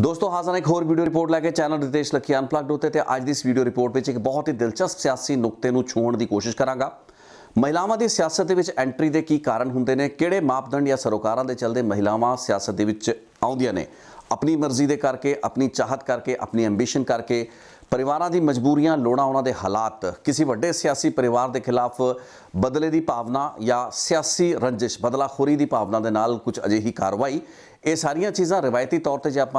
दोस्तों हाजिर एक होर वीडियो रिपोर्ट लैके चैनल रितेश लखी अनप्लग्ड उत्ते ते अज दी इस वीडियो रिपोर्ट में एक बहुत ही दिलचस्प सियासी नुकते नूं छूहण की कोशिश करांगा। महिलावां दी सियासत दे विच एंट्री दे की कारण हुंदे ने, किहड़े मापदंड या सरोकारां दे चलदे महिलावां सियासत दे विच आउंदियां ने, अपनी मर्जी दे करके, अपनी चाहत करके, अपनी एंबिशन करके, परिवारां दी मजबूरियां, लोड़ां, उन्हां दे हालात, किसी वड्डे सियासी परिवार के खिलाफ बदले की भावना या सियासी रंजिश, बदलाखोरी की भावना के नाल कुछ अजिही कार्रवाई, ये सारिया चीज़ां रिवायती तौर पर जो आप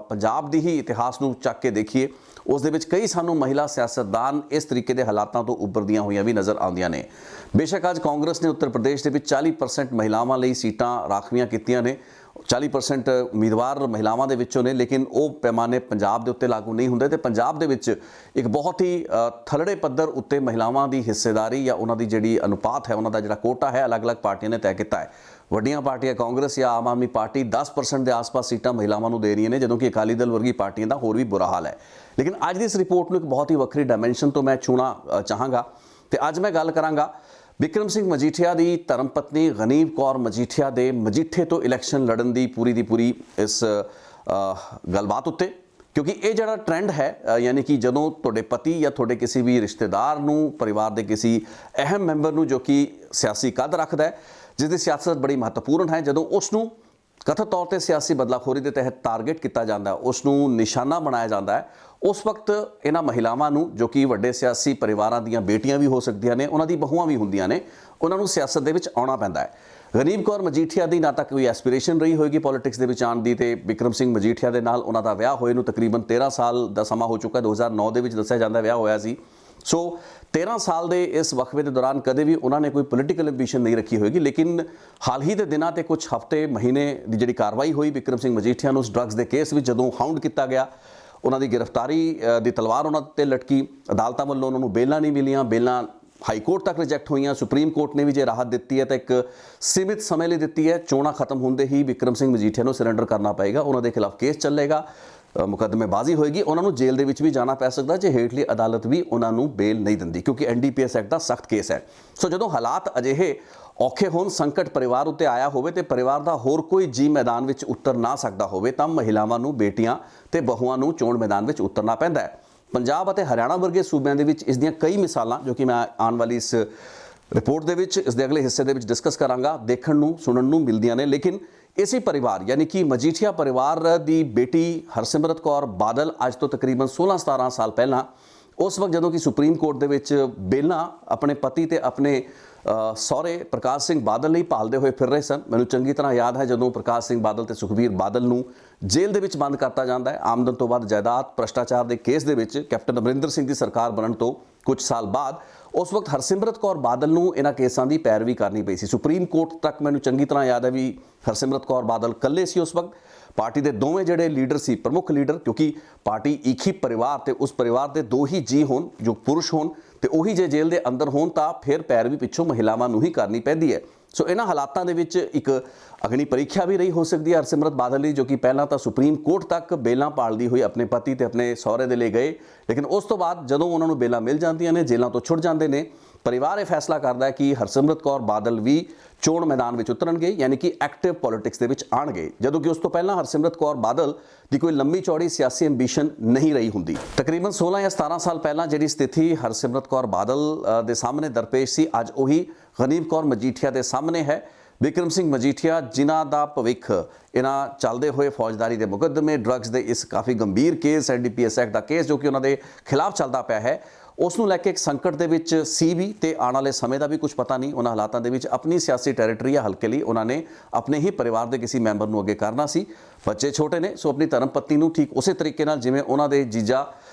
पंजाब की ही इतिहास नूं चक के देखिए उस दे विच कई सानू महिला सियासतदान इस तरीके के हालातों तो उभरदियां हुई भी नज़र आउंदियां ने। बेशक अज कांग्रेस ने उत्तर प्रदेश के 40% महिलावां लई सीटां राखवियां कीतियां ने, 40% उम्मीदवार महिलावां दे विचों ने, लेकिन वो पैमाने पंजाब दे उत्ते लागू नहीं हुंदे। ते पंजाब दे विच एक बहुत ही थलड़े पद्धर उत्ते महिलावां दी हिस्सेदारी या उन्हां दी जिहड़ी अनुपात है, उन्हां दा जिहड़ा कोटा है, अलग अलग पार्टियां ने तय किया है। वड्डियां पार्टियां कांग्रेस या आम आदमी पार्टी 10% के आस पास सीटां महिलावां नूं दे रही ने, जदों कि अकाली दल वर्गी पार्टियां दा होर भी बुरा हाल है। लेकिन अज की इस रिपोर्ट में एक बहुत ही वक्री डायमेंशन तो मैं छूना चाहांगा। तो अज मैं गल करांगा बिक्रम सिंह मजीठिया की धर्मपत्नी गनीम कौर मजीठिया के मजीठे तो इलैक्शन लड़न की पूरी इस गलबात उत्ते, क्योंकि ये जड़ा ट्रेंड है, यानी कि जदों तुहाडे पति या तुहाडे किसी भी रिश्तेदार नूं, परिवार के किसी अहम मैंबर नूं जो कि सियासी कद रखता है, जिसकी सियासत बड़ी महत्वपूर्ण है, जदों उसनूं कथित तौर पर सियासी बदलाखोरी के तहत टारगेट किया जाता है, उसनूं निशाना बनाया जाता है, उस वक्त इन्हां महिलावां नूं जो कि वड्डे सियासी परिवारां दीयां बेटियां भी हो सकदियां ने, उन्हां दी बहुआं भी हुंदियां ने, उन्हां नूं सियासत दे विच आउणा पैंदा है। गनीम कौर मजीठिया की ना तो कोई एस्पिरेशन रही होएगी पॉलिटिक्स दे विच आउण दी, ते बिक्रम सिंह मजीठिया दे नाल उन्हां दा विआह होए नूं तकरीबन 13 साल का समा हो चुका। 2009 दे विच दस्सिया जांदा विआह होया सी। सो 13 साल के इस वक्फे के दौरान कदे भी उन्होंने कोई पोलिटिकल एंबिशन नहीं रखी होगी। लेकिन हाल ही के दिनों ते कुछ हफ्ते महीने की जी कार्रवाई हुई बिक्रम सिंह मजीठिया उस ड्रग्स के केस में जदों हाउंड किया गया, उन्होंने गिरफ्तारी की तलवार उन्होंने लटकी, अदालतों वालों उन्होंने बेलां नहीं मिलियां, बेलां हाई कोर्ट तक रिजैक्ट हुई, सुप्रीम कोर्ट ने भी जो राहत दी है तो एक सीमित समय लिए दी है। चोणां खत्म होंदे ही बिक्रम सिंह मजीठिया को सरेंडर करना पएगा, उन्होंने खिलाफ केस चलेगा, मुकदमेबाजी होएगी, उन्होंने जेल दे विच भी जाना पै सकता जे हेठली अदालत भी उन्होंने बेल नहीं दिंदी, क्योंकि NDPS एक्ट का सख्त केस है। सो जदों हालात अजिहे औखे होण, संकट परिवार उत्ते आया होवे ते परिवार का होर कोई जी मैदान विच उतर ना सकता होवे, तां महिलावां नूं, बेटियां ते बहुआं नूं चोण मैदान विच उतरना पैंदा है। पंजाब और हरियाणा वर्गे सूबों के इस दियां कई मिसालां जो कि मैं आने वाली इस रिपोर्ट के इस दे अगले हिस्से के डिस्कस करांगा, देखण नूं सुणन नूं मिलदियां ने। लेकिन इसी परिवार यानी कि मजीठिया परिवार की बेटी हरसिमरत कौर बादल अज तो तकरीबन 16-17 साल पहला, उस वक्त जदों कि सुप्रीम कोर्ट के बेलां अपने पति ते अपने सौहरे प्रकाश सिंह बादल नहीं भालते हुए फिर रहे सन। मैनूं चंगी तरह याद है जदों प्रकाश सिंह बादल ते सुखबीर बादल नूं जेल दे विच बंद करता जाता है, आमदन तो बाद जायदाद भ्रष्टाचार के केस दे विच कैप्टन अमरिंदर सिंह की सरकार बनने तो कुछ साल बाद उस वक्त हरसिमरत कौर बादल नूं इन्हां केसां की पैरवी करनी पई सी। सुप्रीम कोर्ट तक मैनूं चंगी तरह याद है भी हरसिमरत कौर बादल कल्ले सी उस वक्त, पार्टी के दोवें जिहड़े लीडर सी, प्रमुख लीडर, क्योंकि पार्टी एक ही परिवार ते उस परिवार के दो ही जी होण जो पुरुष होण ते उही जे जेल के अंदर होण तां फिर पैरवी पिछों महिलावां नूं ही करनी पैंदी है। सो इन्हां हालातां दे विच एक अग्नि परीक्षा भी रही हो सकती है हरसिमरत बादल की, जो कि पहला तो सुप्रीम कोर्ट तक बेलां पालदी हुई अपने पति ते अपने सौहरे दे ले गए, लेकिन उस तो बाद जदों उन्होंने बेलां मिल जांदियां ने, जेलों तो छुट जाते हैं, परिवार यह फैसला करता है कि हरसिमरत कौर बादल भी चोण मैदान में उतरनगे, यानी कि एक्टिव पॉलिटिक्स के आणगे, जदों कि उस तो पहला हरसिमरत कौर बादल की कोई लंबी चौड़ी सियासी एंबिशन नहीं रही होंदी। तकरीबन 16 या 17 साल पहला जी स्थिति हरसिमरत कौर बादल के सामने दरपेश सी, अज उही गनीम कौर मजीठिया के सामने है। बिक्रम सिंह मजीठिया जिन्हां दा भविख इन्हां चलते हुए फौजदारी के मुकदमे, ड्रग्स के इस काफ़ी गंभीर केस, NDPS एक्ट का केस जो कि उन्होंने खिलाफ चलता पाया है, उसनूं लैके एक संकट के विच सी भी, ते आने वाले समय का भी कुछ पता नहीं। उन्होंने हालातों के विच अपनी सियासी टैरेटरी या हल्के लिए उन्होंने अपने ही परिवार के किसी मैंबर नूं अगे करना सी। बच्चे छोटे ने, सो अपनी धर्म पत्नी नूं ठीक उस तरीके नाल जिवें उन्होंने जीजा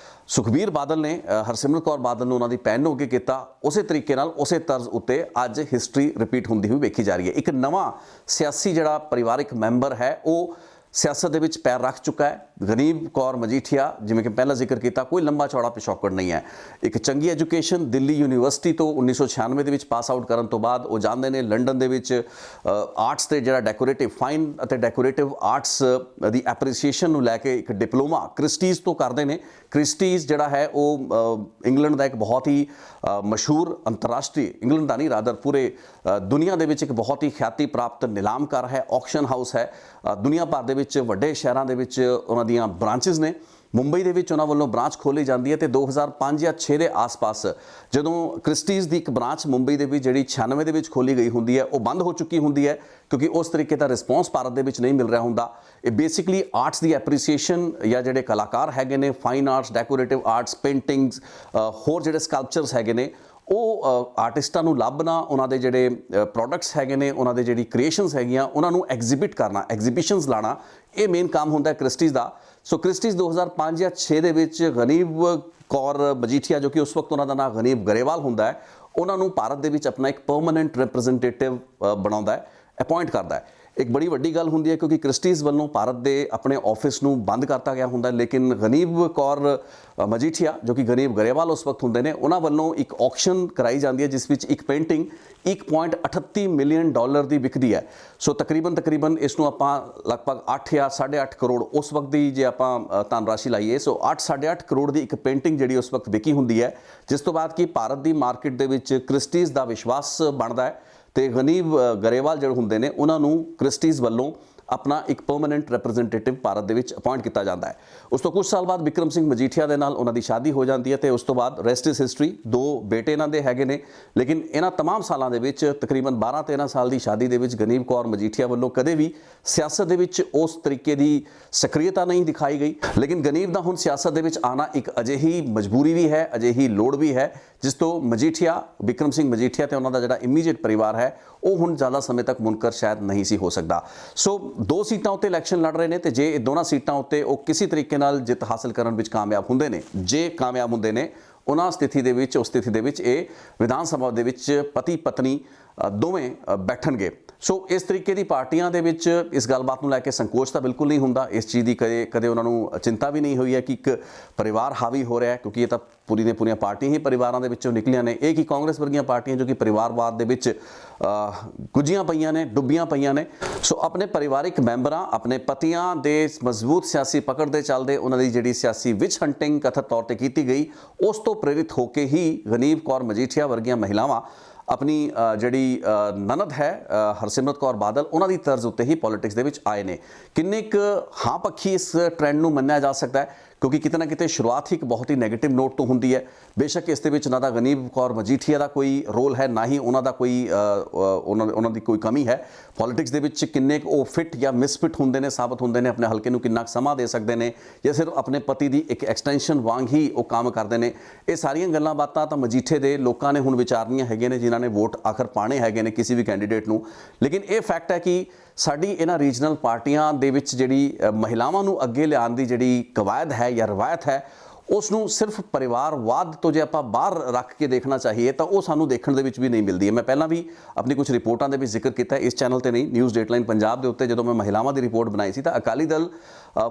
सुखबीर बादल ने हरसिमरत कौर बादल उन्होंने भैन नूं अगे किया, उस तरीके नाल उस तर्ज उत्ते अज हिस्टरी रिपीट होंदी हुई वेखी जा रही है। एक नवा सियासी जिहड़ा परिवारिक मैंबर है वो सियासत के विच पैर रख चुका है। गनीम कौर मजीठिया जिवें कि पहला जिक्र किया, कोई लंबा चौड़ा पिछौकड़ नहीं है। एक चंगी एजुकेशन दिल्ली यूनीवर्सिटी तो 1996 के पास आउट करने तो बाद वो जाते हैं लंडन के विच आर्ट्स के जो डेकोरेटिव फाइन और डेकोरेटिव आर्ट्स की एप्रीसीएशन लैके एक डिप्लोमा क्रिस्टीज़ तो करते हैं। क्रिस्टीज़ जोड़ा है वो इंग्लैंड का एक बहुत ही मशहूर अंतरराष्ट्रीय, इंग्लैंड का नहीं रादर पूरे दुनिया के एक बहुत ही ख्याति प्राप्त नीलामकार है, ऑक्शन हाउस है। दुनिया भर ਵਿੱਚ ਵੱਡੇ ਸ਼ਹਿਰਾਂ ਦੇ ਵਿੱਚ ਉਹਨਾਂ ਦੀਆਂ ਬ੍ਰਾਂਚਸ ਨੇ। ਮੁੰਬਈ ਦੇ ਵਿੱਚ ਉਹਨਾਂ ਵੱਲੋਂ ਬ੍ਰਾਂਚ ਖੋਲ੍ਹੀ ਜਾਂਦੀ ਹੈ ਤੇ 2005 ਜਾਂ 6 ਦੇ ਆਸ-ਪਾਸ ਜਦੋਂ ਕ੍ਰਿਸਟੀਜ਼ ਦੀ ਇੱਕ ਬ੍ਰਾਂਚ ਮੁੰਬਈ ਦੇ ਵਿੱਚ ਜਿਹੜੀ 96 ਦੇ ਵਿੱਚ ਖੋਲ੍ਹੀ ਗਈ ਹੁੰਦੀ ਹੈ, ਉਹ ਬੰਦ ਹੋ ਚੁੱਕੀ ਹੁੰਦੀ ਹੈ ਕਿਉਂਕਿ ਉਸ ਤਰੀਕੇ ਦਾ ਰਿਸਪੌਂਸ ਭਾਰਤ ਦੇ ਵਿੱਚ ਨਹੀਂ ਮਿਲ ਰਿਹਾ ਹੁੰਦਾ। ਇਹ ਬੇਸਿਕਲੀ ਆਰਟਸ ਦੀ ਐਪਰੀਸੀਏਸ਼ਨ ਜਾਂ ਜਿਹੜੇ ਕਲਾਕਾਰ ਹੈਗੇ ਨੇ, fine arts, decorative arts, paintings, ਹੋਰ ਜਿਹੜੇ ਸਕਲਪਚਰਸ ਹੈਗੇ ਨੇ, ਉਹ ਆਰਟਿਸਟਾਂ ਨੂੰ ਲੱਭਣਾ, ਉਹਨਾਂ ਦੇ ਜਿਹੜੇ ਪ੍ਰੋਡਕਟਸ ਹੈਗੇ ਨੇ, ਉਹਨਾਂ ਦੇ ਜਿਹੜੀ ਕ੍ਰੀਏਸ਼ਨਸ ਹੈਗੀਆਂ, ਉਹਨਾਂ ਨੂੰ ਐਗਜ਼ੀਬਿਟ ਕਰਨਾ, ਐਗਜ਼ੀਬਿਸ਼ਨਸ ਲਾਣਾ, ਇਹ ਮੇਨ ਕੰਮ ਹੁੰਦਾ ਹੈ ਕ੍ਰਿਸਟੀਜ਼ ਦਾ। ਸੋ ਕ੍ਰਿਸਟੀਜ਼ 2005 ਜਾਂ 6 ਦੇ ਵਿੱਚ ਗਨੀਵ ਕੌਰ ਮਜੀਠੀਆ, ਜੋ ਕਿ ਉਸ ਵਕਤ ਉਹਨਾਂ ਦਾ ਨਾਮ ਗਨੀਵ ਗਰੇਵਾਲ ਹੁੰਦਾ ਹੈ, ਉਹਨਾਂ ਨੂੰ ਭਾਰਤ ਦੇ ਵਿੱਚ ਆਪਣਾ ਇੱਕ ਪਰਮਾਨੈਂਟ ਰਿਪਰੈਜ਼ੈਂਟੇਟਿਵ ਬਣਾਉਂਦਾ ਹੈ, ਅਪਾਇੰਟ ਕਰਦਾ ਹੈ। ਇੱਕ ਬੜੀ ਵੱਡੀ ਗੱਲ ਹੁੰਦੀ ਹੈ ਕਿਉਂਕਿ ਕ੍ਰਿਸਟੀਜ਼ ਵੱਲੋਂ ਭਾਰਤ ਦੇ ਆਪਣੇ ਆਫਿਸ ਨੂੰ ਬੰਦ ਕਰਤਾ ਗਿਆ ਹੁੰਦਾ, ਲੇਕਿਨ ਗਨੀਵ ਕੌਰ ਮਜੀਠੀਆ, ਜੋ ਕਿ ਗਨੀਵ ਗਰੇਵਾਲ ਉਸ ਵਕਤ ਹੁੰਦੇ ਨੇ, ਉਹਨਾਂ ਵੱਲੋਂ ਇੱਕ ਆਕਸ਼ਨ ਕਰਾਈ ਜਾਂਦੀ ਹੈ ਜਿਸ ਵਿੱਚ ਇੱਕ ਪੇਂਟਿੰਗ $1.38 ਮਿਲੀਅਨ ਦੀ ਵਿਕਦੀ ਹੈ। ਸੋ ਤਕਰੀਬਨ ਇਸ ਨੂੰ ਆਪਾਂ ਲਗਭਗ 8 ਜਾਂ 8.5 ਕਰੋੜ ਉਸ ਵਕਤ ਦੀ ਜੇ ਆਪਾਂ ਧਨ ਰਾਸ਼ੀ ਲਾਈਏ, ਸੋ 8-8.5 ਕਰੋੜ ਦੀ ਇੱਕ ਪੇਂਟਿੰਗ ਜਿਹੜੀ ਉਸ ਵਕਤ ਵਿਕੀ ਹੁੰਦੀ ਹੈ, ਜਿਸ ਤੋਂ ਬਾਅਦ ਕਿ ਭਾਰਤ ਦੀ ਮਾਰਕੀਟ ਦੇ ਵਿੱਚ ਕ੍ਰਿਸਟੀਜ਼ ਦਾ ਵਿਸ਼ਵਾਸ ਬਣਦਾ ਹੈ ਤੇ ਗਨੀਵ ਗਰੇਵਾਲ ਜਿਹੜੇ ਹੁੰਦੇ ਨੇ ਉਹਨਾਂ ਨੂੰ ਕ੍ਰਿਸਟੀਜ਼ ਵੱਲੋਂ ਆਪਣਾ ਇੱਕ ਪਰਮਾਨੈਂਟ ਰਿਪਰੈਜ਼ੈਂਟੇਟਿਵ ਭਾਰਤ ਦੇ ਵਿੱਚ ਅਪਾਇੰਟ ਕੀਤਾ ਜਾਂਦਾ ਹੈ। ਉਸ ਤੋਂ ਕੁਝ ਸਾਲ ਬਾਅਦ ਬਿਕਰਮ ਸਿੰਘ ਮਜੀਠੀਆ ਦੇ ਨਾਲ ਉਹਨਾਂ ਦੀ ਸ਼ਾਦੀ ਹੋ ਜਾਂਦੀ ਹੈ ਤੇ ਉਸ ਤੋਂ ਬਾਅਦ ਰੈਸਟ ਇਜ਼ ਹਿਸਟਰੀ। 2 ਬੇਟੇ ਇਹਨਾਂ ਦੇ ਹੈਗੇ ਨੇ, ਲੇਕਿਨ ਇਹਨਾਂ तमाम ਸਾਲਾਂ ਦੇ ਵਿੱਚ ਤਕਰੀਬਨ 12-13 ਸਾਲ ਦੀ ਸ਼ਾਦੀ ਦੇ ਵਿੱਚ ਗਨੀਵ ਕੌਰ ਮਜੀਠੀਆ ਵੱਲੋਂ ਕਦੇ ਵੀ ਸਿਆਸਤ ਦੇ ਵਿੱਚ ਉਸ ਤਰੀਕੇ ਦੀ ਸਕਰੀਅਤਾ ਨਹੀਂ ਦਿਖਾਈ ਗਈ। ਲੇਕਿਨ ਗਨੀਵ ਦਾ ਹੁਣ ਸਿਆਸਤ ਦੇ ਵਿੱਚ ਆਉਣਾ ਇੱਕ ਅਜਿਹੀ ਮਜਬੂਰੀ ਵੀ ਹੈ, ਅਜਿਹੀ ਲੋੜ ਵੀ ਹੈ, ਜਿਸ ਤੋਂ ਮਜੀਠੀਆ, ਬਿਕਰਮ ਸਿੰਘ ਮਜੀਠੀਆ ਤੇ ਉਹਨਾਂ ਦਾ ਜਿਹੜਾ ਇਮੀਡੀਏਟ ਪਰਿਵਾਰ ਹੈ ਉਹ ਹੁਣ ਜ਼ਿਆਦਾ ਸਮੇਂ ਤੱਕ ਮੁਨਕਰ ਸ਼ਾਇਦ ਨਹੀਂ ਸੀ ਹੋ ਸਕਦਾ। ਸੋ 2 ਸੀਟਾਂ ਉੱਤੇ ਇਲੈਕਸ਼ਨ ਲੜ ਰਹੇ ਨੇ ਤੇ ਜੇ ਇਹ ਦੋਨਾਂ ਸੀਟਾਂ ਉੱਤੇ ਉਹ ਕਿਸੇ ਤਰੀਕੇ ਨਾਲ ਜਿੱਤ ਹਾਸਲ ਕਰਨ ਵਿੱਚ ਕਾਮਯਾਬ ਹੁੰਦੇ ਨੇ, ਜੇ ਕਾਮਯਾਬ ਹੁੰਦੇ ਨੇ, ਉਹਨਾਂ ਸਥਿਤੀ ਦੇ ਵਿੱਚ ਇਹ ਵਿਧਾਨ ਸਭਾ ਦੇ ਵਿੱਚ ਪਤੀ ਪਤਨੀ ਦੋਵੇਂ ਬੈਠਣਗੇ। ਸੋ ਇਸ ਤਰੀਕੇ ਦੀ ਪਾਰਟੀਆਂ ਦੇ ਵਿੱਚ ਇਸ ਗੱਲਬਾਤ ਨੂੰ ਲੈ ਕੇ ਸੰਕੋਚ ਤਾਂ ਬਿਲਕੁਲ ਨਹੀਂ ਹੁੰਦਾ। ਇਸ ਚੀਜ਼ ਦੀ ਕਦੇ ਉਹਨਾਂ ਨੂੰ ਚਿੰਤਾ ਵੀ ਨਹੀਂ ਹੋਈ ਹੈ ਕਿ ਇੱਕ ਪਰਿਵਾਰ ਹਾਵੀ ਹੋ ਰਿਹਾ ਹੈ, ਕਿਉਂਕਿ ਇਹ ਤਾਂ ਪੂਰੀ ਦੀਆਂ ਪੂਰੀਆਂ ਪਾਰਟੀਆਂ ਹੀ ਪਰਿਵਾਰਾਂ ਦੇ ਵਿੱਚੋਂ ਨਿਕਲੀਆਂ ਨੇ। ਇਹ ਕੀ ਕਾਂਗਰਸ ਵਰਗੀਆਂ ਪਾਰਟੀਆਂ ਜੋ ਕਿ ਪਰਿਵਾਰਵਾਦ ਦੇ ਵਿੱਚ ਗੁੱਝੀਆਂ ਪਈਆਂ ਨੇ, ਡੁੱਬੀਆਂ ਪਈਆਂ ਨੇ। ਸੋ ਆਪਣੇ ਪਰਿਵਾਰਿਕ ਮੈਂਬਰਾਂ, ਆਪਣੇ ਪਤੀਆਂ ਦੇ ਮਜ਼ਬੂਤ ਸਿਆਸੀ ਪਕੜ ਦੇ ਚੱਲਦੇ ਉਹਨਾਂ ਦੀ ਜਿਹੜੀ ਸਿਆਸੀ ਵਿਚ ਹੰਟਿੰਗ ਕਥਿਤ ਤੌਰ ਤੇ ਕੀਤੀ ਗਈ, ਉਸ ਤੋਂ ਪ੍ਰੇਰਿਤ ਹੋ ਕੇ ਹੀ ਗਨੀਵ ਕੌਰ ਮਜੀਠੀਆ ਵਰਗੀਆਂ ਮਹਿਲਾਵਾਂ ਆਪਣੀ ਜਿਹੜੀ ਨਨਦ ਹੈ ਹਰਸਿਮਰਤ ਕੌਰ ਬਾਦਲ, ਉਹਨਾਂ ਦੀ ਤਰਜ਼ ਉੱਤੇ ਹੀ ਪੋਲਿਟਿਕਸ ਦੇ ਵਿੱਚ ਆਏ ਨੇ। ਕਿੰਨੇ ਕੁ ਹਾਂ ਪੱਖੀ ਇਸ ਟ੍ਰੈਂਡ ਨੂੰ ਮੰਨਿਆ ਜਾ ਸਕਦਾ ਹੈ, ਕਿਉਂਕਿ ਕਿਤੇ ਨਾ ਕਿਤੇ ਸ਼ੁਰੂਆਤ ਹੀ ਇੱਕ ਬਹੁਤ ਹੀ ਨੈਗੇਟਿਵ ਨੋਟ ਤੋਂ ਹੁੰਦੀ ਹੈ। ਬੇਸ਼ੱਕ ਇਸ ਦੇ ਵਿੱਚ ਨਾ ਤਾਂ ਗਨੀਵ ਕੌਰ ਮਜੀਠੀਆ ਦਾ ਕੋਈ ਰੋਲ ਹੈ, ਨਾ ਹੀ ਉਹਨਾਂ ਦਾ ਕੋਈ ਉਹਨਾਂ ਦੀ ਕੋਈ ਕਮੀ ਹੈ। ਪੋਲਿਟਿਕਸ ਦੇ ਵਿੱਚ ਕਿੰਨੇ ਕੁ ਉਹ ਫਿੱਟ ਜਾਂ ਮਿਸਫਿਟ ਹੁੰਦੇ ਨੇ, ਸਾਬਤ ਹੁੰਦੇ ਨੇ, ਆਪਣੇ ਹਲਕੇ ਨੂੰ ਕਿੰਨਾ ਕੁ ਸਮਾਂ ਦੇ ਸਕਦੇ ਨੇ, ਜਾਂ ਸਿਰਫ ਆਪਣੇ ਪਤੀ ਦੀ ਇੱਕ ਐਕਸਟੈਂਸ਼ਨ ਵਾਂਗ ਹੀ ਉਹ ਕੰਮ ਕਰਦੇ ਨੇ, ਇਹ ਸਾਰੀਆਂ ਗੱਲਾਂ ਬਾਤਾਂ ਤਾਂ ਮਜੀਠੇ ਦੇ ਲੋਕਾਂ ਨੇ ਹੁਣ ਵਿਚਾਰਨੀਆਂ ਹੈਗੀਆਂ ਨੇ, ਜਿਨ੍ਹਾਂ ਨੇ ਵੋਟ ਆਖਰ ਪਾਣੇ ਹੈਗੇ ਨੇ ਕਿਸੇ ਵੀ ਕੈਂਡੀਡੇਟ ਨੂੰ। ਲੇਕਿਨ ਇਹ ਫੈਕਟ ਹੈ ਕਿ ਸਾਡੀ ਇਹਨਾਂ ਰੀਜਨਲ ਪਾਰਟੀਆਂ ਦੇ ਵਿੱਚ ਜਿਹੜੀ ਮਹਿਲਾਵਾਂ ਨੂੰ ਅੱਗੇ ਲਿਆਉਣ ਦੀ ਜਿਹੜੀ ਕਵਾਇਦ ਹੈ ਜਾਂ ਰਵਾਇਤ ਹੈ, ਉਸ ਨੂੰ ਸਿਰਫ ਪਰਿਵਾਰਵਾਦ ਤੋਂ ਜੇ ਆਪਾਂ ਬਾਹਰ ਰੱਖ ਕੇ ਦੇਖਣਾ ਚਾਹੀਏ ਤਾਂ ਉਹ ਸਾਨੂੰ ਦੇਖਣ ਦੇ ਵਿੱਚ ਵੀ ਨਹੀਂ ਮਿਲਦੀ ਹੈ। ਮੈਂ ਪਹਿਲਾਂ ਵੀ ਆਪਣੀ ਕੁਝ ਰਿਪੋਰਟਾਂ ਦੇ ਵਿੱਚ ਜ਼ਿਕਰ ਕੀਤਾ, ਇਸ ਚੈਨਲ ਤੇ ਨਹੀਂ, ਨਿਊਜ਼ ਡੇਟਲਾਈਨ ਪੰਜਾਬ ਦੇ ਉੱਤੇ ਜਦੋਂ ਮੈਂ ਮਹਿਲਾਵਾਂ ਦੀ ਰਿਪੋਰਟ ਬਣਾਈ ਸੀ ਤਾਂ ਅਕਾਲੀ ਦਲ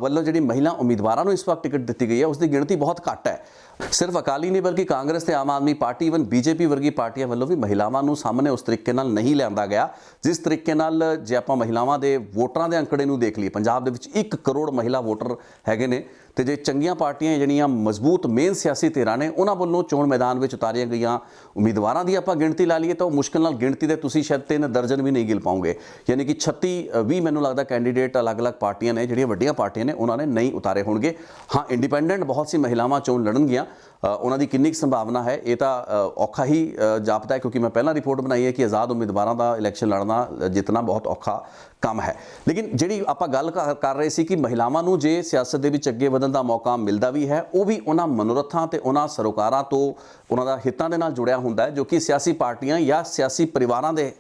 ਵੱਲੋਂ ਜਿਹੜੀ ਮਹਿਲਾ ਉਮੀਦਵਾਰਾਂ ਨੂੰ ਇਸ ਵਕਤ ਟਿਕਟ ਦਿੱਤੀ ਗਈ ਹੈ ਉਸ ਦੀ ਗਿਣਤੀ ਬਹੁਤ ਘੱਟ ਹੈ। ਸਿਰਫ ਅਕਾਲੀ ਨਹੀਂ ਬਲਕਿ ਕਾਂਗਰਸ ਤੇ Aam Aadmi party, even BJP ਵਰਗੀ ਪਾਰਟੀਆਂ ਵੱਲੋਂ ਵੀ ਮਹਿਲਾਵਾਂ ਨੂੰ ਸਾਹਮਣੇ ਉਸ ਤਰੀਕੇ ਨਾਲ ਨਹੀਂ ਲਿਆਂਦਾ ਗਿਆ ਜਿਸ ਤਰੀਕੇ ਨਾਲ ਜੇ ਆਪਾਂ ਮਹਿਲਾਵਾਂ ਦੇ ਵੋਟਰਾਂ ਦੇ ਅੰਕੜੇ ਨੂੰ ਦੇਖ ਲਈਏ, ਪੰਜਾਬ ਦੇ ਵਿੱਚ 1 ਕਰੋੜ ਮਹਿਲਾ ਵੋਟਰ ਹੈਗੇ ਨੇ ਤੇ ਜੇ ਚੰਗੀਆਂ ਪਾਰਟੀਆਂ ਜਿਹੜੀਆਂ ਮਜ਼ਬੂਤ ਮੇਨ ਸਿਆਸੀ ਧਿਰਾਂ ਨੇ ਉਹਨਾਂ ਵੱਲੋਂ ਚੋਣ ਮੈਦਾਨ ਵਿੱਚ ਉਤਾਰੀਆਂ ਗਈਆਂ ਉਮੀਦਵਾਰਾਂ ਦੀ ਆਪਾਂ ਗਿਣਤੀ ਲਾ ਲਈਏ ਤਾਂ ਉਹ ਮੁਸ਼ਕਿਲ ਨਾਲ ਗਿਣਤੀ ਦੇ ਤੁਸੀਂ ਸ਼ਾਇਦ 3 ਦਰਜਨ ਵੀ ਨਹੀਂ ਗਿਣ ਪਾਓਗੇ। ਯਾਨੀ ਕਿ 36-20 ਮੈਨੂੰ ਲੱਗਦਾ ਕੈਂਡੀਡੇਟ ਅਲੱਗ-ਅਲੱਗ ਪਾਰਟੀਆਂ ਨੇ, ਜਿਹੜੀਆਂ ਵੱਡੀਆਂ ਪਾਰਟੀਆਂ ਨੇ, ਉਹਨਾਂ ਨੇ ਨਹੀਂ ਉਤਾਰੇ ਹੋਣਗੇ। ਹਾਂ, ਇੰਡੀਪੈਂਡੈਂਟ ਬਹੁਤ ਸੀ ਮਹਿਲਾਵਾਂ ਚੋਣ ਲੜਨਗੀਆਂ, ਉਹਨਾਂ ਦੀ ਕਿੰਨੀ ਕੁ ਸੰਭਾਵਨਾ ਹੈ ਇਹ ਤਾਂ ਔਖਾ ਹੀ ਜਾਪਦਾ ਹੈ, ਕਿਉਂਕਿ ਮੈਂ ਪਹਿਲਾਂ ਰਿਪੋਰਟ ਬਣਾਈ ਹੈ ਕਿ ਆਜ਼ਾਦ ਉਮੀਦਵਾਰਾਂ ਦਾ ਇਲੈਕਸ਼ਨ ਲੜਨਾ ਜਿੱਤਣਾ ਬਹੁਤ ਔਖਾ ਕੰਮ ਹੈ। ਲੇਕਿਨ ਜਿਹੜੀ ਆਪਾਂ ਗੱਲ ਕਰ ਰਹੇ ਸੀ ਕਿ ਮਹਿਲਾਵਾਂ ਨੂੰ ਜੇ ਸਿਆਸਤ ਦੇ ਵਿੱਚ ਅੱਗੇ ਵਧਣ ਦਾ ਮੌਕਾ ਮਿਲਦਾ ਵੀ ਹੈ, ਉਹ ਵੀ ਉਹਨਾਂ ਮਨੋਰਥਾਂ ਤੇ ਉਹਨਾਂ ਸਰੋਕਾਰਾਂ ਤੋਂ, ਉਹਨਾਂ ਦਾ ਹਿੱਤਾਂ ਦੇ ਨਾਲ ਜੁੜਿਆ ਹੁੰਦਾ ਹੈ ਜੋ ਕਿ ਸਿਆਸੀ ਪਾਰਟੀਆਂ ਜਾਂ ਸਿਆਸੀ ਪਰਿਵਾਰਾਂ ਦੇ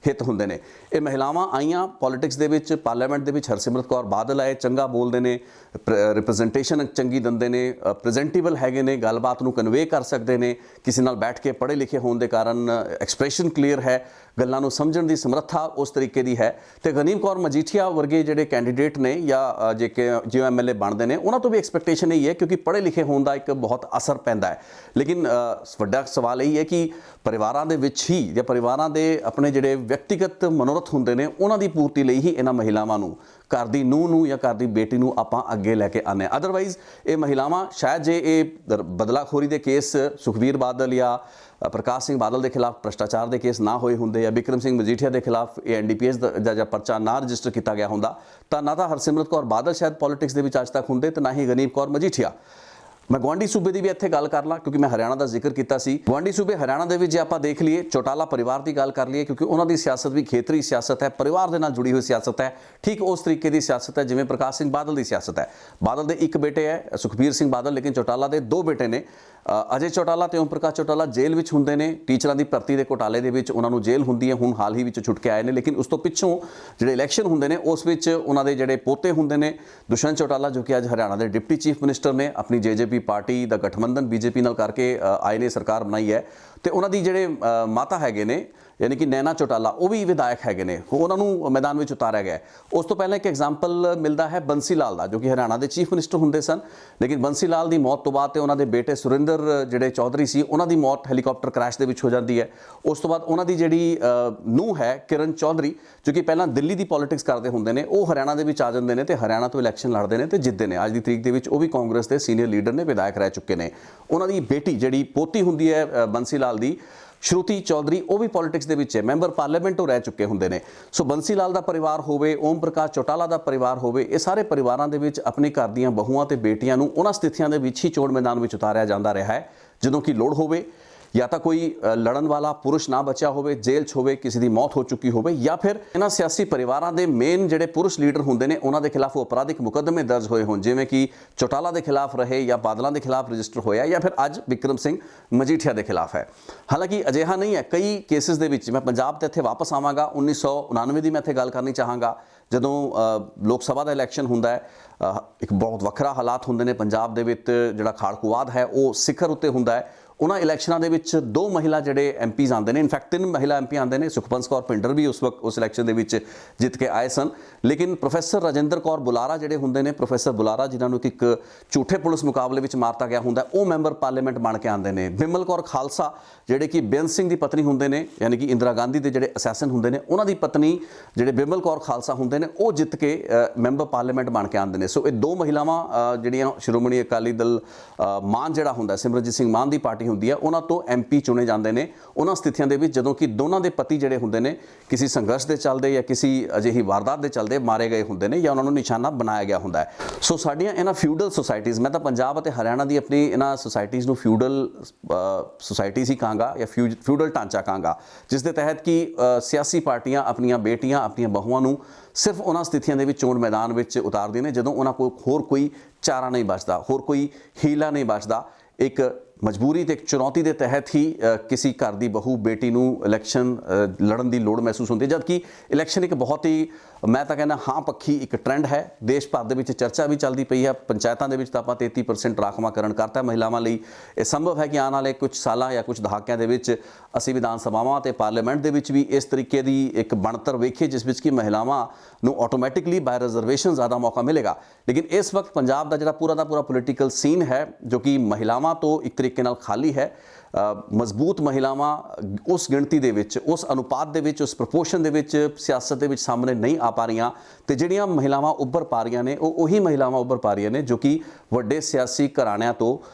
ਹਿੱਤ ਹੁੰਦੇ ਨੇ। ਇਹ ਮਹਿਲਾਵਾਂ ਆਈਆਂ ਪੋਲਿਟਿਕਸ ਦੇ ਵਿੱਚ, ਪਾਰਲੀਮੈਂਟ ਦੇ ਵਿੱਚ ਹਰਸਿਮਰਤ ਕੌਰ ਬਾਦਲ ਆਏ, ਚੰਗਾ ਬੋਲਦੇ ਨੇ, ਰਿਪਰੈਜ਼ੈਂਟੇਸ਼ਨ ਚੰਗੀ ਦਿੰਦੇ ਨੇ, ਪ੍ਰੈਜ਼ੈਂਟੇਬਲ ਹੈਗੇ ਨੇ, ਗੱਲਬਾਤ ਨੂੰ ਕਨਵੇ ਕਰ ਸਕਦੇ ਨੇ, ਕਿਸੇ ਨਾਲ ਬੈਠ ਕੇ ਪੜ੍ਹੇ ਲਿਖੇ ਹੋਣ ਦੇ ਕਾਰਨ ਐਕਸਪ੍ਰੈਸ਼ਨ ਕਲੀਅਰ ਹੈ, ਗੱਲਾਂ ਨੂੰ ਸਮਝਣ ਦੀ ਸਮਰੱਥਾ ਉਸ ਤਰੀਕੇ ਦੀ ਹੈ। ਤੇ ਗਨੀਵ ਕੌਰ ਮਜੀਠੀਆ ਵਰਗੇ ਜਿਹੜੇ ਕੈਂਡੀਡੇਟ ਨੇ ਜਾਂ ਜੋ ਐਮਐਲਏ ਬਣਦੇ ਨੇ, ਉਹਨਾਂ ਤੋਂ ਵੀ ਐਕਸਪੈਕਟੇਸ਼ਨ ਇਹੀ ਹੈ ਕਿਉਂਕਿ ਪੜ੍ਹੇ ਲਿਖੇ ਹੋਣ ਦਾ ਇੱਕ ਬਹੁਤ ਅਸਰ ਪੈਂਦਾ ਹੈ। ਲੇਕਿਨ ਵੱਡਾ ਸਵਾਲ ਇਹ ਹੈ ਕਿ ਪਰਿਵਾਰਾਂ ਦੇ ਵਿੱਚ ਹੀ ਜਾਂ ਪਰਿਵਾਰਾਂ ਦੇ ਆਪਣੇ ਜਿਹੜੇ ਵਿਅਕਤੀਗਤ ਮਨੋਰਥ ਹੁੰਦੇ ਨੇ, ਉਹਨਾਂ ਦੀ ਪੂਰਤੀ ਲਈ ਹੀ ਇਹਨਾਂ ਮਹਿਲਾਵਾਂ ਨੂੰ घर ਦੀ ਨੂੰਹ ਨੂੰ ਜਾਂ ਘਰ ਦੀ ਬੇਟੀ ਨੂੰ ਆਪਾਂ ਅੱਗੇ ਲੈ ਕੇ ਆਉਂਦੇ ਹਾਂ। ਅਦਰਵਾਈਜ਼ ਇਹ ਮਹਿਲਾਵਾਂ ਸ਼ਾਇਦ ਜੇ ਇਹ ਬਦਲਾਖੋਰੀ ਦੇ ਕੇਸ ਸੁਖਬੀਰ ਬਾਦਲ ਜਾਂ ਪ੍ਰਕਾਸ਼ ਸਿੰਘ ਬਾਦਲ ਦੇ ਖਿਲਾਫ ਭ੍ਰਿਸ਼ਟਾਚਾਰ ਦੇ ਕੇਸ ਨਾ ਹੋਏ ਹੁੰਦੇ ਜਾਂ ਬਿਕਰਮ ਸਿੰਘ ਮਜੀਠੀਆ ਦੇ ਖਿਲਾਫ ਇਹ NDPS ਦਾ ਜਾਂ ਪਰਚਾ ਨਾ ਰਜਿਸਟਰ ਕੀਤਾ ਗਿਆ ਹੁੰਦਾ ਤਾਂ ਨਾ ਤਾਂ ਹਰਸਿਮਰਤ ਕੌਰ ਬਾਦਲ ਸ਼ਾਇਦ ਪੋਲਿਟਿਕਸ ਦੇ ਵਿੱਚ ਅੱਜ ਤੱਕ ਹੁੰਦੇ ਤੇ ਨਾ ਹੀ ਗਨੀਪ ਕੌਰ ਮਜੀਠੀਆ। मैं गुआढ़ी सूबे की भी इत्थे गल कर ला क्योंकि मैं हरियाणा का जिक्र किया सी। गुआढ़ी सूबे हरियाणा के जे आपां देख लीए चौटाला परिवार की गल कर लीए क्योंकि उन्होंने सियासत भी खेतरी सियासत है, परिवार के नाल जुड़ी हुई सियासत है, ठीक उस तरीके की सियासत है जिवें प्रकाश सिंह बादल की सियासत है। बादल के एक बेटे है सुखबीर सिंह बादल, लेकिन चौटाला के 2 बेटे ने। अजय चौटाला ते ओम प्रकाश चौटाला जेल में हुंदे ने, टीचरां दी भर्ती दे घोटाले दे विच उन्हां नूं जेल हुंदी है, हुण हाल ही विच छुट के आए ने। लेकिन उस तो पिछों जिहड़े इलैक्शन हुंदे ने उस विच उन्हां दे जिहड़े पोते हुंदे ने, दुष्यंत चौटाला जो कि अज हरियाणा के डिप्टी चीफ मिनिस्टर ने, अपनी JJP पार्टी दा गठबंधन BJP नाल करके आए ने, सरकार बनाई है। तो उन्हां दी जिहड़े माता हैगे ने यानी कि नैना चौटाला वो भी विधायक है ने, उन्होंने मैदान में उतारा गया। उस तो पहले एक एग्जाम्पल मिलता है बंसी लाल का जो कि हरियाणा के चीफ मिनिस्टर होंगे सन, लेकिन बंसी लाल की मौत तो बाद तो उन्होंने बेटे सुरिंदर जिहड़े चौधरी सी उन्हों की मौत हैलीकॉप्टर क्रैश के हो जाती है। उस तो बाद उन्हों की जिहड़ी नूंह है किरण चौधरी जो कि पहला दिल्ली की पॉलिटिक्स करते होंगे ने, वो हरियाणा के आ जाते हैं तो हरियाणा तो इलैक्शन लड़ते हैं तो जितते हैं। अज की तरीक के वो भी कांग्रेस के सीनियर लीडर ने, विधायक रह चुके हैं। उन्होंने बेटी जिहड़ी पोती होंगी है बंसी लाल की श्रुति चौधरी, वो भी पॉलिटिक्स के मैंबर पार्लीमेंट रह चुके होंगे ने। सो बंसी लाल का परिवार होवे, ओम प्रकाश चौटाला का परिवार होवे, ये सारे परिवारों के अपने घर दी बहुआं ते बेटियां नूं उन्हां स्थितियां दे विच ही चोण मैदान में उतारिया जाता रहा है जदों कि लोड़ होवे या तो कोई लड़न वाला पुरुष ना बचा होवे, जेल च होवे, किसी की मौत हो चुकी होवे, या फिर इन्हां सियासी परिवारों के मेन जिहड़े पुरुष लीडर होंदे ने उन्हां दे खिलाफ अपराधिक मुकदमे दर्ज होए होण, जिवें कि चौटाला के खिलाफ रहे या बादलों के खिलाफ रजिस्टर होया या फिर अज बिक्रम सिंह मजीठिया के खिलाफ है। हालांकि अजिहा नहीं है, कई केसिस दे विच मैं पंजाब ते इत्थे वापस आवांगा, 1999 की मैं इत्थे गल करनी चाहांगा जदों लोक सभा का इलैक्शन हुंदा है। एक बहुत वखरा हालात होंदे ने पंजाब दे विच, जिहड़ा खाड़कूवाद है वो सिखर उत्ते हुंदा है। उन्होंने इलैक्शनों के 2 महिला जोड़े MPs आते हैं, इनफैक्ट 3 महिला MP आते हैं। सुखबंस कौर पिंडर भी उस वक्त उस इलैक्शन के जित के आए सन, लेकिन प्रोफैसर राजिंदर कौर बुलारा जोड़े होंगे ने, प्रोफैसर बुलारा जिन्होंने एक झूठे पुलिस मुकाबले में मारता गया होंगे, वो मैंबर पार्लीमेंट बन के आते हैं। बिमल कौर खालसा जोड़े कि बेअंत सिंह की पत्नी होंगे ने, यानी कि इंदिरा गांधी के जोड़े असैसन होंगे ने, उन्होंने पत्नी जोड़े बिमल कौर खालसा होंगे ने, वो जित के मैंबर पार्लीमेंट बन के आते हैं। सो ये 2 महिलावां जिहड़ियां श्रोमणी अकाली दल मान जिहड़ा हुंदा सिमरनजीत सिंह मान की पार्टी होंदी है, उन्हां तो MP चुने जाते हैं उन्हां स्थितियों के जदों कि दोनों के पति जिहड़े हुंदे ने किसी संघर्ष के चलते या किसी अजिही वारदात के चलते मारे गए होंगे ने या उन्होंने निशाना बनाया गया होंदा है। सो साडियां इन्हां फ्यूडल सोसाइटीज़, मैं तो पंजाब और हरियाणा की अपनी इन्हां सोसाइटीज़ नूं फ्यूडल सोसाइटीज़ ही कहांगा या फ्यूडल ढांचा कहांगा, जिस दे तहत कि सियासी पार्टियां अपनियां बेटियां अपनियां बहुआं नूं सिर्फ उन्हां स्थितियों के चोण मैदान में उतारदियां ने जदों उन्हां कोल होर कोई चारा नहीं बचता, होर कोई हीला नहीं बचता। एक मजबूरी ते एक चुनौती के तहत ही किसी घर की बहू बेटी नूं इलैक्शन लड़न की लोड़ महसूस होती है, जबकि इलैक्शन एक बहुत ही मैं तो कहना हाँ पक्षी एक ट्रेंड है। देश भर के चर्चा भी चलती पई है, पंचायतों के तो आप 33% राखवांकरण करता है महिलावां लई। यह संभव है कि आने वाले कुछ सालों या कुछ दहाकिਆਂ ਦੇ ਵਿੱਚ ਅਸੀਂ विधान सभावां ते पार्लीमेंट ਦੇ ਵਿੱਚ भी इस तरीके की एक बनतर वेखिए जिस विच कि महिलावां नूं ऑटोमैटिकली बाय रिजर्वेशन ज़्यादा मौका मिलेगा। लेकिन इस वक्त पंजाब का जिहड़ा पूरा पोलिटिकल सीन है जो कि महिलावां तो एक तरीके नाल खाली है। मजबूत महिलावां उस गिणती दे विच, उस अनुपात दे विच, उस प्रपोर्शन दे विच सियासत दे विच सामने नहीं आ पा रही, तो जिहड़ियां महिलावां उभर पा रही ने उही महिलावां उभर पा रही ने जो कि वड्डे सियासी घराणिਆਂ तो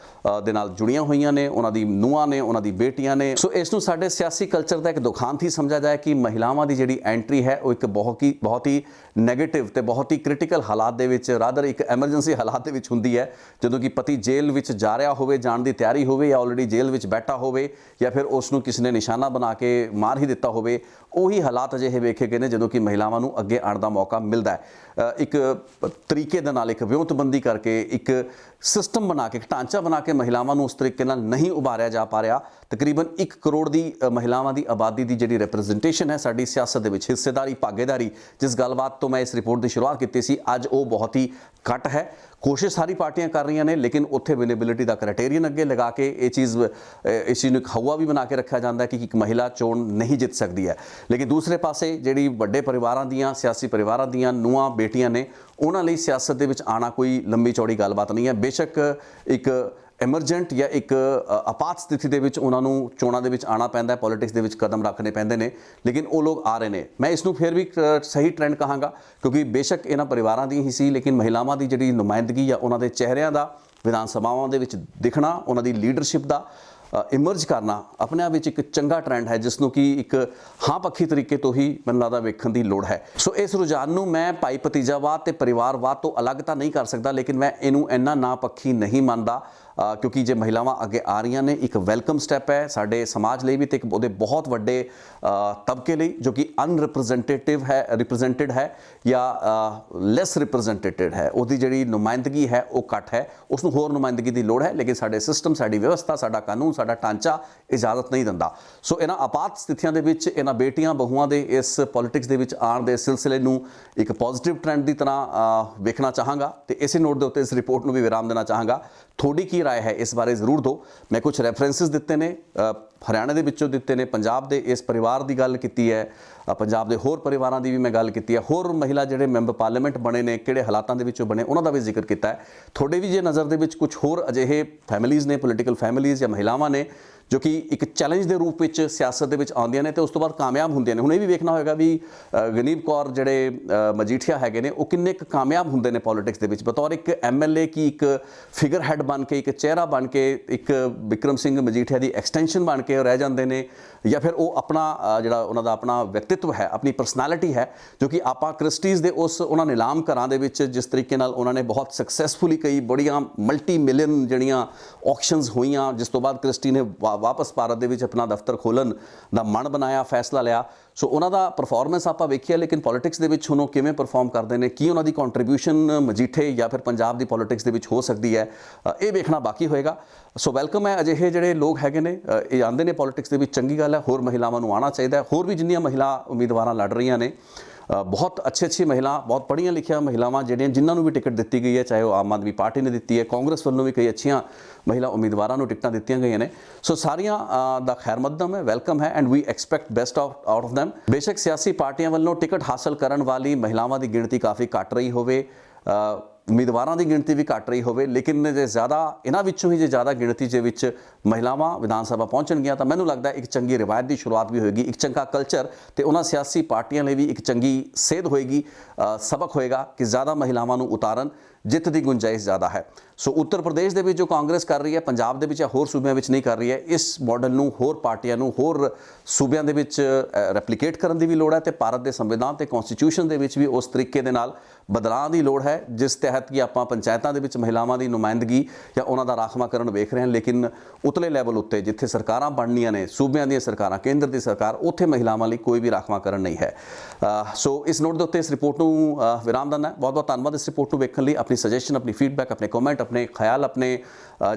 दे नाल जुड़ियां हुई ने, उन्हां दी ਨੂੰਹਾਂ ने, उन्हां दी बेटियां ने। सो इस नूं साडे सियासी कल्चर का एक दुखांत ही समझा जाए कि महिलावां दी जिहड़ी एंट्री है वो एक बहुत ही नैगेटिव ते बहुत ही क्रिटिकल हालात दे विच, रादर एक एमरजेंसी हालात दे विच हुंदी है जदों कि पति जेल विच जा रहा होवे, जाण दी तैयारी होवे या ऑलरेडी जेल विच बैठा होवे या फिर उसनूं किसी ने निशाना बना के मार ही दिता होवे। ਉਹੀ हालात अजिहे वेखे गए ने जदों कि महिलावां नूं अगे आउण दा मौका मिलता है। एक तरीके दे नाल एक विਉਂਤਬੰਦੀ करके एक सिस्टम बना के, एक ढांचा बना के महिलावां नूं उस तरीके नाल नहीं उभारिया जा पा रहा। तकरीबन 1 करोड़ की महिलावां की आबादी की जिहड़ी रिप्रजेंटेशन है साडी सियासत दे विच, हिस्सेदारी भागीदारी, जिस गलबात तो मैं इस रिपोर्ट की शुरुआत की सी, अज वो बहुत ही घट है। कोशिश सारी पार्टियां कर रही ने, लेकिन उत्थे विनेबिलिटी का क्राइटेरियन अगे लगा के इस चीज़ नूं एक हवा भी बना के रखा जाता है कि एक महिला चोण नहीं जित सकती है। लेकिन दूसरे पासे जिहड़ी वड्डे परिवारां दीयां, सियासी परिवारां दीयां ਨੂੰਹਾਂ बेटियां ने, उन्हां लई सियासत दे विच आना कोई लंबी चौड़ी गलबात नहीं है। बेशक एक ਐਮਰਜੈਂਟ ਜਾਂ ਇੱਕ ਆਪਾਤ ਸਥਿਤੀ ਦੇ ਵਿੱਚ ਉਹਨਾਂ ਨੂੰ ਚੋਣਾਂ ਦੇ ਵਿੱਚ ਆਉਣਾ ਪੈਂਦਾ ਹੈ, ਪੋਲਿਟਿਕਸ ਦੇ ਵਿੱਚ ਕਦਮ ਰੱਖਣੇ ਪੈਂਦੇ ਨੇ, ਲੇਕਿਨ ਉਹ ਲੋਕ ਆ ਰਹੇ ਨੇ। ਮੈਂ ਇਸ ਨੂੰ ਫਿਰ ਵੀ ਸਹੀ ਟ੍ਰੈਂਡ ਕਹਾਂਗਾ, ਕਿਉਂਕਿ ਬੇਸ਼ੱਕ ਇਹਨਾਂ ਪਰਿਵਾਰਾਂ ਦੀ ਹੀ ਸੀ, ਲੇਕਿਨ ਮਹਿਲਾਵਾਂ ਦੀ ਜਿਹੜੀ ਨੁਮਾਇੰਦਗੀ ਜਾਂ ਉਹਨਾਂ ਦੇ ਚਿਹਰਿਆਂ ਦਾ ਵਿਧਾਨ ਸਭਾਵਾਂ ਦੇ ਵਿੱਚ ਦਿਖਣਾ, ਉਹਨਾਂ ਦੀ ਲੀਡਰਸ਼ਿਪ ਦਾ ਇਮਰਜ ਕਰਨਾ ਆਪਣੇ ਆਪ ਵਿੱਚ ਇੱਕ ਚੰਗਾ ਟ੍ਰੈਂਡ ਹੈ, ਜਿਸ ਨੂੰ ਕਿ ਇੱਕ ਹਾਂ ਪੱਖੀ ਤਰੀਕੇ ਤੋਂ ਹੀ ਮੈਨੂੰ ਲੱਗਦਾ ਵੇਖਣ ਦੀ ਲੋੜ ਹੈ। ਸੋ ਇਸ ਰੁਝਾਨ ਨੂੰ ਮੈਂ ਭਾਈ ਭਤੀਜਾਵਾਦ ਤੇ ਪਰਿਵਾਰਵਾਦ ਤੋਂ ਅਲੱਗ ਤਾਂ ਨਹੀਂ ਕਰ ਸਕਦਾ, ਲੇਕਿਨ ਮੈਂ ਇਹਨੂੰ ਇੰਨਾ ਨਾ ਪੱਖੀ ਨਹੀਂ ਮੰਨਦਾ, ਕਿਉਂਕਿ ਜੇ ਮਹਿਲਾਵਾਂ ਅੱਗੇ ਆ ਰਹੀਆਂ ਨੇ ਇੱਕ ਵੈਲਕਮ ਸਟੈਪ ਹੈ ਸਾਡੇ ਸਮਾਜ ਲਈ ਵੀ ਤੇ ਇੱਕ ਉਹਦੇ ਬਹੁਤ ਵੱਡੇ ਤਬਕੇ ਲਈ ਜੋ ਕਿ ਰਿਪਰੈਜ਼ੈਂਟਡ ਹੈ ਜਾਂ ਲੈਸ ਰਿਪਰੈਜ਼ੈਂਟੇਟਡ ਹੈ, ਉਹਦੀ ਜਿਹੜੀ ਨੁਮਾਇੰਦਗੀ ਹੈ ਉਹ ਘੱਟ ਹੈ, ਉਸ ਨੂੰ ਹੋਰ ਨੁਮਾਇੰਦਗੀ ਦੀ ਲੋੜ ਹੈ। ਲੇਕਿਨ ਸਾਡੇ ਸਿਸਟਮ, ਸਾਡੀ ਵਿਵਸਥਾ, ਸਾਡਾ ਕਾਨੂੰਨ, ਸਾਡਾ ਢਾਂਚਾ ਇਜਾਜ਼ਤ ਨਹੀਂ ਦਿੰਦਾ। ਸੋ ਇਹਨਾਂ ਆਪਾਤ ਸਥਿਤੀਆਂ ਦੇ ਵਿੱਚ ਇਹਨਾਂ ਬੇਟੀਆਂ ਬਹੂਆਂ ਦੇ ਇਸ ਪੋਲਿਟਿਕਸ ਦੇ ਵਿੱਚ ਆਉਣ ਦੇ ਸਿਲਸਿਲੇ ਨੂੰ ਇੱਕ ਪੋਜ਼ਿਟਿਵ ਟ੍ਰੈਂਡ ਦੀ ਤਰ੍ਹਾਂ ਵੇਖਣਾ ਚਾਹਾਂਗਾ ਤੇ ਇਸੇ ਨੋਟ ਦੇ ਉੱਤੇ ਇਸ ਰਿਪੋਰਟ ਨੂੰ ਵੀ ਵਿਰਾਮ ਦੇਣਾ ਚਾਹਾਂਗਾ। ਤੁਹਾਡੀ ਕੀ ਰਾਏ ਹੈ ਇਸ ਬਾਰੇ ਜ਼ਰੂਰ ਦਿਓ। ਮੈਂ ਕੁਝ ਰੈਫਰੈਂਸਿਸ ਦਿੱਤੇ ਨੇ, ਹਰਿਆਣਾ ਦੇ ਵਿੱਚੋਂ ਦਿੱਤੇ ਨੇ, ਪੰਜਾਬ ਦੇ ਇਸ ਪਰਿਵਾਰ ਦੀ ਗੱਲ ਕੀਤੀ ਹੈ, ਪੰਜਾਬ ਦੇ ਹੋਰ ਪਰਿਵਾਰਾਂ ਦੀ ਵੀ ਮੈਂ ਗੱਲ ਕੀਤੀ ਹੈ, ਹੋਰ ਮਹਿਲਾ ਜਿਹੜੇ ਮੈਂਬਰ ਪਾਰਲੀਮੈਂਟ ਬਣੇ ਨੇ ਕਿਹੜੇ ਹਾਲਾਤਾਂ ਦੇ ਵਿੱਚੋਂ ਬਣੇ ਉਹਨਾਂ ਦਾ ਵੀ ਜ਼ਿਕਰ ਕੀਤਾ ਹੈ। ਤੁਹਾਡੇ ਵੀ ਜੇ ਨਜ਼ਰ ਦੇ ਵਿੱਚ ਕੁਝ ਹੋਰ ਅਜਿਹੇ ਫੈਮਿਲੀਜ਼ ਨੇ, ਪੋਲੀਟੀਕਲ ਫੈਮਿਲੀਜ਼ ਜਾਂ ਮਹਿਲਾਵਾਂ ਨੇ ਜੋ ਕਿ ਇੱਕ ਚੈਲੰਜ ਦੇ ਰੂਪ ਵਿੱਚ ਸਿਆਸਤ ਦੇ ਵਿੱਚ ਆਉਂਦੀਆਂ ਨੇ ਤੇ ਉਸ ਤੋਂ ਬਾਅਦ ਕਾਮਯਾਬ ਹੁੰਦੀਆਂ ਨੇ। ਹੁਣ ਇਹ ਵੀ ਵੇਖਣਾ ਹੋਏਗਾ ਵੀ ਗਨੀਬ ਕੌਰ ਜਿਹੜੇ ਮਜੀਠੀਆ ਹੈਗੇ ਨੇ ਉਹ ਕਿੰਨੇ ਕੁ ਕਾਮਯਾਬ ਹੁੰਦੇ ਨੇ ਪੋਲਿਟਿਕਸ ਦੇ ਵਿੱਚ ਬਤੌਰ ਇੱਕ MLA ਕੀ ਇੱਕ ਫਿਗਰ ਹੈਡ ਬਣ ਕੇ, ਇੱਕ ਚਿਹਰਾ ਬਣ ਕੇ, ਇੱਕ ਬਿਕਰਮ ਸਿੰਘ ਮਜੀਠੀਆ ਦੀ ਐਕਸਟੈਂਸ਼ਨ ਬਣ ਕੇ ਰਹਿ ਜਾਂਦੇ ਨੇ, ਜਾਂ ਫਿਰ ਉਹ ਆਪਣਾ ਜਿਹੜਾ ਉਹਨਾਂ ਦਾ ਆਪਣਾ ਵਿਅਕਤਿਤਵ ਹੈ, ਆਪਣੀ ਪਰਸਨੈਲਿਟੀ ਹੈ ਜੋ ਕਿ ਆਪਾਂ ਕ੍ਰਿਸਟੀਜ਼ ਦੇ ਉਹਨਾਂ ਨਿਲਾਮ ਘਰਾਂ ਦੇ ਵਿੱਚ ਜਿਸ ਤਰੀਕੇ ਨਾਲ ਉਹਨਾਂ ਨੇ ਬਹੁਤ ਸਕਸੈਸਫੁਲੀ ਕਈ ਬੜੀਆਂ ਮਲਟੀ ਮਿਲੀਅਨ ਜਿਹੜੀਆਂ ਆਕਸ਼ਨਸ ਹੋਈਆਂ, ਜਿਸ ਤੋਂ ਬਾਅਦ ਕ੍ਰਿਸਟੀ ਨੇ ਵਾਪਸ ਭਾਰਤ ਦੇ ਵਿੱਚ ਆਪਣਾ ਦਫ਼ਤਰ ਖੋਲ੍ਹਣ ਦਾ ਮਨ ਬਣਾਇਆ, ਫੈਸਲਾ ਲਿਆ। ਸੋ ਉਹਨਾਂ ਦਾ ਪਰਫਾਰਮੈਂਸ ਆਪਾਂ ਵੇਖਿਆ, ਲੇਕਿਨ ਪੋਲਿਟਿਕਸ ਦੇ ਵਿੱਚ ਹੁਣ ਉਹ ਕਿਵੇਂ ਪਰਫਾਰਮ ਕਰਦੇ ਨੇ, ਕੀ ਉਹਨਾਂ ਦੀ ਕੰਟਰੀਬਿਊਸ਼ਨ ਮਜੀਠੇ ਜਾਂ ਫਿਰ ਪੰਜਾਬ ਦੀ ਪੋਲਿਟਿਕਸ ਦੇ ਵਿੱਚ ਹੋ ਸਕਦੀ ਹੈ, ਇਹ ਵੇਖਣਾ ਬਾਕੀ ਹੋਏਗਾ। ਸੋ ਵੈਲਕਮ ਹੈ, ਅਜਿਹੇ ਜਿਹੜੇ ਲੋਕ ਹੈਗੇ ਨੇ ਇਹ ਆਉਂਦੇ ਨੇ ਪੋਲਿਟਿਕਸ ਦੇ ਵਿੱਚ, ਚੰਗੀ ਗੱਲ ਹੈ। ਹੋਰ ਮਹਿਲਾਵਾਂ ਨੂੰ ਆਉਣਾ ਚਾਹੀਦਾ ਹੈ। ਹੋਰ ਵੀ ਜਿੰਨੀਆਂ ਮਹਿਲਾ ਉਮੀਦਵਾਰਾਂ ਲੜ ਰਹੀਆਂ ਨੇ, ਬਹੁਤ ਅੱਛੀ ਮਹਿਲਾ, ਬਹੁਤ ਪੜ੍ਹੀਆਂ ਲਿਖੀਆਂ ਮਹਿਲਾਵਾਂ ਜਿਹੜੀਆਂ ਜਿਨ੍ਹਾਂ ਨੂੰ ਵੀ ਟਿਕਟ ਦਿੱਤੀ ਗਈ ਹੈ, ਚਾਹੇ ਉਹ ਆਮ ਆਦਮੀ ਪਾਰਟੀ ਨੇ ਦਿੱਤੀ ਹੈ, ਕਾਂਗਰਸ ਵੱਲੋਂ ਵੀ ਕਈ ਅੱਛੀਆਂ ਮਹਿਲਾ ਉਮੀਦਵਾਰਾਂ ਨੂੰ ਟਿਕਟਾਂ ਦਿੱਤੀਆਂ ਗਈਆਂ ਨੇ। ਸੋ ਸਾਰੀਆਂ ਦਾ ਖੈਰ ਮਕਦਮ ਹੈ, ਵੈਲਕਮ ਹੈ and we expect best out of them. ਬੇਸ਼ੱਕ ਸਿਆਸੀ ਪਾਰਟੀਆਂ ਵੱਲੋਂ ਟਿਕਟ ਹਾਸਲ ਕਰਨ ਵਾਲੀ ਮਹਿਲਾਵਾਂ ਦੀ ਗਿਣਤੀ ਕਾਫੀ ਘੱਟ ਰਹੀ ਹੋਵੇ, ਉਮੀਦਵਾਰਾਂ ਦੀ ਗਿਣਤੀ ਵੀ ਘੱਟ ਰਹੀ ਹੋਵੇ, ਲੇਕਿਨ ਜੇ ਜ਼ਿਆਦਾ ਇਹਨਾਂ ਵਿੱਚੋਂ ਹੀ ਜੇ ਜ਼ਿਆਦਾ ਗਿਣਤੀ ਦੇ ਵਿੱਚ ਮਹਿਲਾਵਾਂ ਵਿਧਾਨ ਸਭਾ ਪਹੁੰਚਣਗੀਆਂ ਤਾਂ ਮੈਨੂੰ ਲੱਗਦਾ ਇੱਕ ਚੰਗੀ ਰਿਵਾਇਤ ਦੀ ਸ਼ੁਰੂਆਤ ਵੀ ਹੋਏਗੀ, ਇੱਕ ਚੰਗਾ ਕਲਚਰ ਤੇ ਉਹਨਾਂ ਸਿਆਸੀ ਪਾਰਟੀਆਂ ਲਈ ਵੀ ਇੱਕ ਚੰਗੀ ਸੇਧ ਹੋਏਗੀ, ਸਬਕ ਹੋਏਗਾ ਕਿ ਜ਼ਿਆਦਾ ਮਹਿਲਾਵਾਂ ਨੂੰ ਉਤਾਰਨ, ਜਿੱਤ ਦੀ ਗੁੰਜਾਇਸ਼ ਜ਼ਿਆਦਾ ਹੈ। ਸੋ ਉੱਤਰ ਪ੍ਰਦੇਸ਼ ਦੇ ਵਿੱਚ ਜੋ ਕਾਂਗਰਸ ਕਰ ਰਹੀ ਹੈ, ਪੰਜਾਬ ਦੇ ਵਿੱਚ ਜਾਂ ਹੋਰ ਸੂਬਿਆਂ ਵਿੱਚ ਨਹੀਂ ਕਰ ਰਹੀ ਹੈ, ਇਸ ਮਾਡਲ ਨੂੰ ਹੋਰ ਪਾਰਟੀਆਂ ਨੂੰ ਹੋਰ ਸੂਬਿਆਂ ਦੇ ਵਿੱਚ ਰੈਪਲੀਕੇਟ ਕਰਨ ਦੀ ਵੀ ਲੋੜ ਹੈ ਤੇ ਭਾਰਤ ਦੇ ਸੰਵਿਧਾਨ ਤੇ ਕਨਸਟੀਟਿਊਸ਼ਨ ਦੇ ਵਿੱਚ ਵੀ ਉਸ ਤਰੀਕੇ ਦੇ ਨਾਲ ਬਦਲਾਅ ਦੀ ਲੋੜ ਹੈ ਜਿਸ ਤਹਿਤ ਕਿ ਆਪਾਂ ਪੰਚਾਇਤਾਂ ਦੇ ਵਿੱਚ ਮਹਿਲਾਵਾਂ ਦੀ ਨੁਮਾਇੰਦਗੀ ਜਾਂ ਉਹਨਾਂ ਦਾ ਰਾਖਵਾਂਕਰਨ ਵੇਖ ਰਹੇ ਹਾਂ, ਲੇਕਿਨ ਉਤਲੇ ਲੈਵਲ ਉੱਤੇ ਜਿੱਥੇ ਸਰਕਾਰਾਂ ਬਣਨੀਆਂ ਨੇ, ਸੂਬਿਆਂ ਦੀਆਂ ਸਰਕਾਰਾਂ, ਕੇਂਦਰ ਦੀ ਸਰਕਾਰ, ਉੱਥੇ ਮਹਿਲਾਵਾਂ ਲਈ ਕੋਈ ਵੀ ਰਾਖਵਾਂਕਰਨ ਨਹੀਂ ਹੈ। ਸੋ ਇਸ ਨੋਟ ਦੇ ਉੱਤੇ ਇਸ ਰਿਪੋਰਟ ਨੂੰ ਵਿਰਾਮ ਦਿੰਦਾ। ਬਹੁਤ ਬਹੁਤ ਧੰਨਵਾਦ ਇਸ ਰਿਪੋਰਟ ਨੂੰ ਵੇਖਣ ਲਈ। ਆਪਣੀ ਸਜੈਸ਼ਨ, ਆਪਣੀ ਫੀਡਬੈਕ, ਆਪਣੇ ਕਮੈਂਟ, ਆਪਣੇ ਖਿਆਲ, ਆਪਣੇ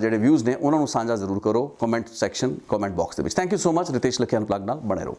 ਜਿਹੜੇ ਵਿਊਜ਼ ਨੇ ਉਹਨਾਂ ਨੂੰ ਸਾਂਝਾ ਜ਼ਰੂਰ ਕਰੋ ਕਮੈਂਟ ਸੈਕਸ਼ਨ, ਕਮੈਂਟ ਬਾਕਸ ਦੇ ਵਿੱਚ। Thank you so much. Ritesh ਲਖਿਆ ਅਨਪਲੱਗਡ ਨਾਲ ਬਣੇ ਰਹੋ।